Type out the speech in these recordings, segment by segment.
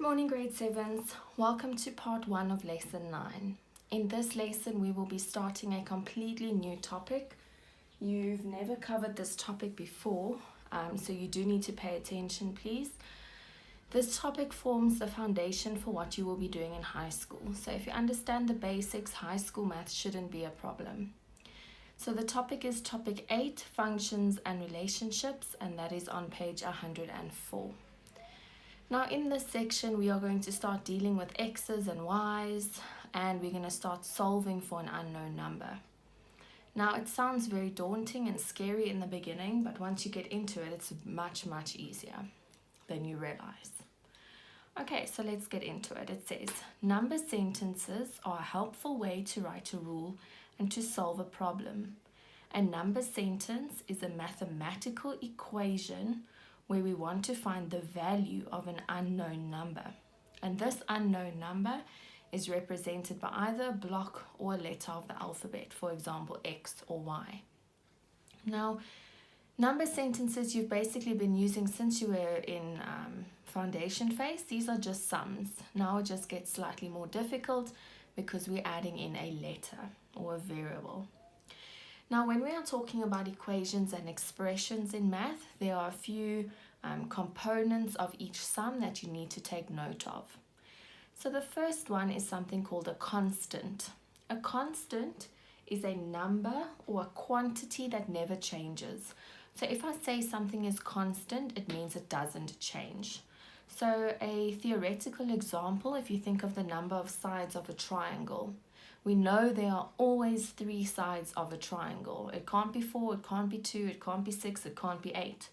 morning, grade 7s. Welcome to part 1 of lesson 9. In this lesson, we will be starting a completely new topic. You've never covered this topic before, so you do need to pay attention, please. This topic forms the foundation for what you will be doing in high school. So if you understand the basics, high school math shouldn't be a problem. So the topic is topic 8, functions and relationships, and that is on page 104. Now in this section, we are going to start dealing with x's and y's, and we're going to start solving for an unknown number. Now it sounds very daunting and scary in the beginning, but once you get into it, it's much easier than you realize. Okay, so let's get into it. It says, number sentences are a helpful way to write a rule and to solve a problem. A number sentence is a mathematical equation where we want to find the value of an unknown number. And this unknown number is represented by either a block or a letter of the alphabet, for example, X or Y. Now, number sentences you've basically been using since you were in foundation phase. These are just sums. Now it just gets slightly more difficult because we're adding in a letter or a variable. Now, when we are talking about equations and expressions in math, there are a few components of each sum that you need to take note of. So the first one is something called a constant. A constant is a number or a quantity that never changes. So if I say something is constant, it means it doesn't change. So a theoretical example, if you think of the number of sides of a triangle, we know there are always 3 sides of a triangle. It can't be 4, it can't be 2, it can't be 6, it can't be 8.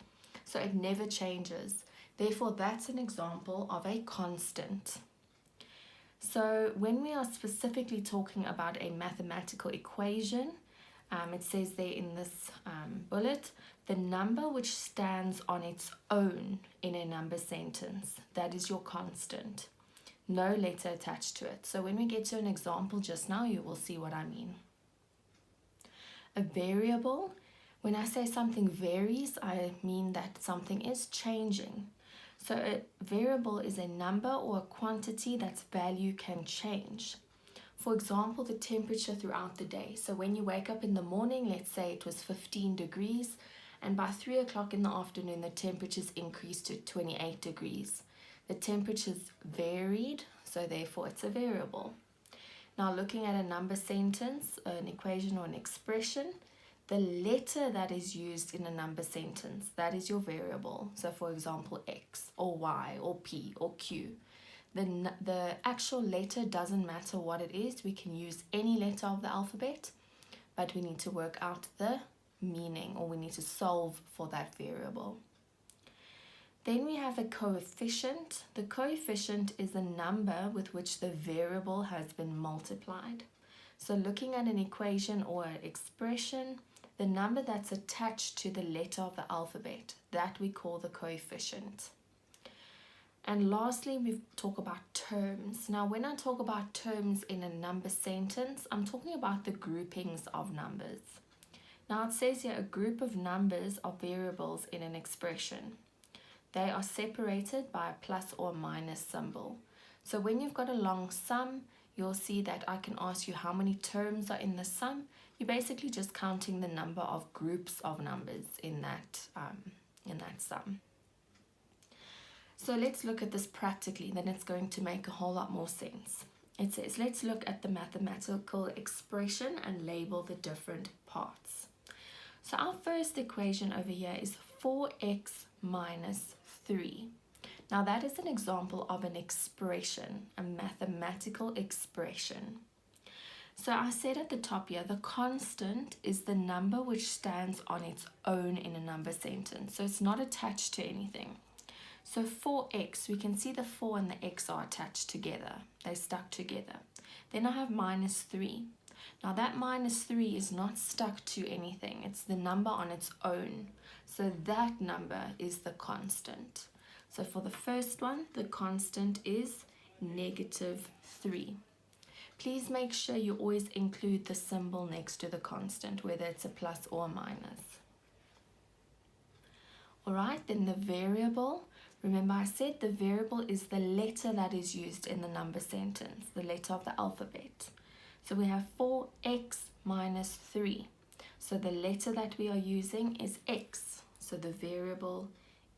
So it never changes. Therefore, that's an example of a constant. So when we are specifically talking about a mathematical equation, it says there in this bullet, the number which stands on its own in a number sentence, that is your constant. No letter attached to it. So when we get to an example just now, you will see what I mean. A variable, when I say something varies, I mean that something is changing. So a variable is a number or a quantity that's value can change. For example, the temperature throughout the day. So when you wake up in the morning, let's say it was 15 degrees, and by 3 o'clock in the afternoon, the temperature's increased to 28 degrees. The temperature's varied, so therefore it's a variable. Now looking at a number sentence, an equation or an expression, the letter that is used in a number sentence, that is your variable. So for example, X or Y or P or Q. The actual letter doesn't matter what it is. We can use any letter of the alphabet, but we need to work out the meaning, or we need to solve for that variable. Then we have a coefficient. The coefficient is a number with which the variable has been multiplied. So looking at an equation or an expression, the number that's attached to the letter of the alphabet, that we call the coefficient. And lastly, we talk about terms. Now, when I talk about terms in a number sentence, I'm talking about the groupings of numbers. Now, it says here a group of numbers are variables in an expression. They are separated by a plus or minus symbol. So when you've got a long sum, you'll see that I can ask you how many terms are in the sum. You're basically just counting the number of groups of numbers in that sum. So let's look at this practically, then it's going to make a whole lot more sense. It says, let's look at the mathematical expression and label the different parts. So our first equation over here is 4x minus 3. Now that is an example of an expression, a mathematical expression. So I said at the top here, the constant is the number which stands on its own in a number sentence. So it's not attached to anything. So 4x, we can see the 4 and the x are attached together. They're stuck together. Then I have minus 3. Now that minus 3 is not stuck to anything. It's the number on its own. So that number is the constant. So for the first one, the constant is negative 3. Please make sure you always include the symbol next to the constant, whether it's a plus or a minus. Alright, then the variable. Remember I said the variable is the letter that is used in the number sentence, the letter of the alphabet. So we have 4x minus 3. So the letter that we are using is x. So the variable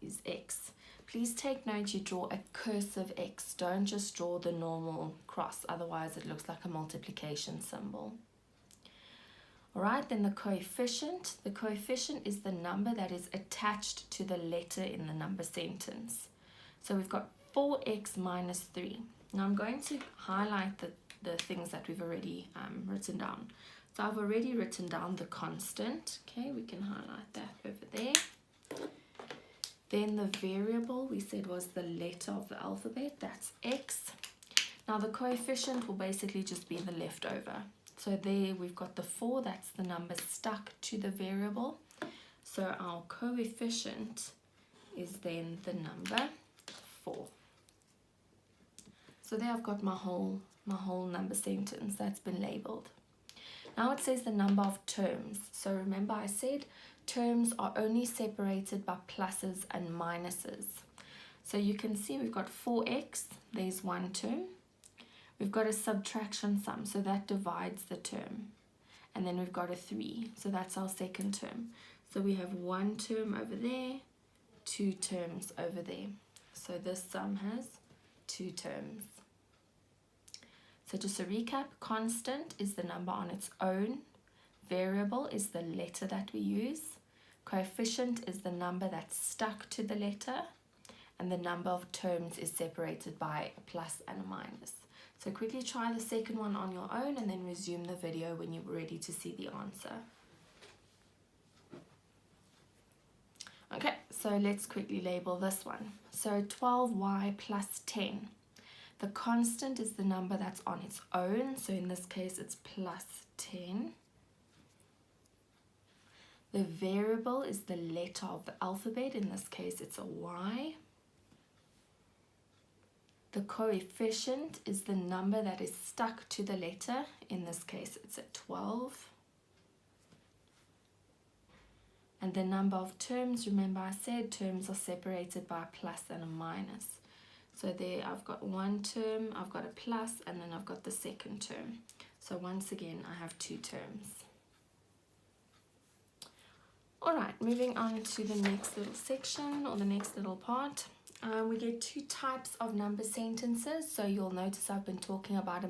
is x. Please take note, you draw a cursive X. Don't just draw the normal cross, otherwise it looks like a multiplication symbol. Alright, then the coefficient. The coefficient is the number that is attached to the letter in the number sentence. So we've got 4x minus 3. Now I'm going to highlight the things that we've already written down. So I've already written down the constant. Okay, we can highlight that over there. Then the variable we said was the letter of the alphabet, that's x. Now the coefficient will basically just be the leftover. So there we've got the 4, that's the number stuck to the variable. So our coefficient is then the number 4. So there I've got my whole number sentence that's been labeled. Now it says the number of terms. So remember I said terms are only separated by pluses and minuses. So you can see we've got 4x, there's one term. We've got a subtraction sum, so that divides the term. And then we've got a 3, so that's our second term. So we have one term over there, 2 terms over there. So this sum has 2 terms. So just a recap, constant is the number on its own. Variable is the letter that we use. Coefficient is the number that's stuck to the letter. And the number of terms is separated by a plus and a minus. So quickly try the second one on your own and then resume the video when you're ready to see the answer. Okay, so let's quickly label this one. So 12y plus 10. The constant is the number that's on its own. So in this case, it's plus 10. The variable is the letter of the alphabet. In this case, it's a y. The coefficient is the number that is stuck to the letter. In this case, it's a 12. And the number of terms, remember I said terms are separated by a plus and a minus. So there I've got one term, I've got a plus, and then I've got the second term. So once again, I have 2 terms. Alright, moving on to the next little section or the next little part. We get 2 types of number sentences. So you'll notice I've been talking about a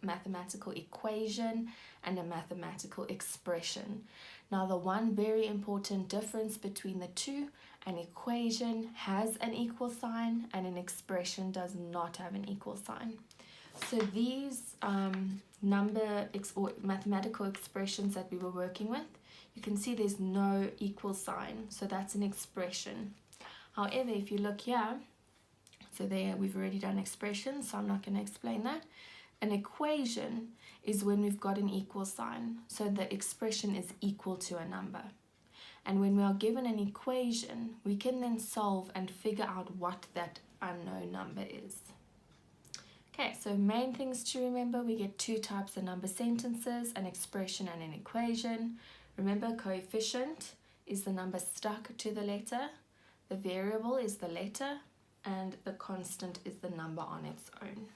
mathematical equation and a mathematical expression. Now the one very important difference between the two, an equation has an equal sign and an expression does not have an equal sign. So these or mathematical expressions that we were working with, you can see there's no equal sign, so that's an expression. However, if you look here, so there we've already done expressions, so I'm not going to explain that. An equation is when we've got an equal sign, so the expression is equal to a number. And when we are given an equation, we can then solve and figure out what that unknown number is. Okay, so main things to remember, we get 2 types of number sentences, an expression and an equation. Remember, coefficient is the number stuck to the letter, the variable is the letter, and the constant is the number on its own.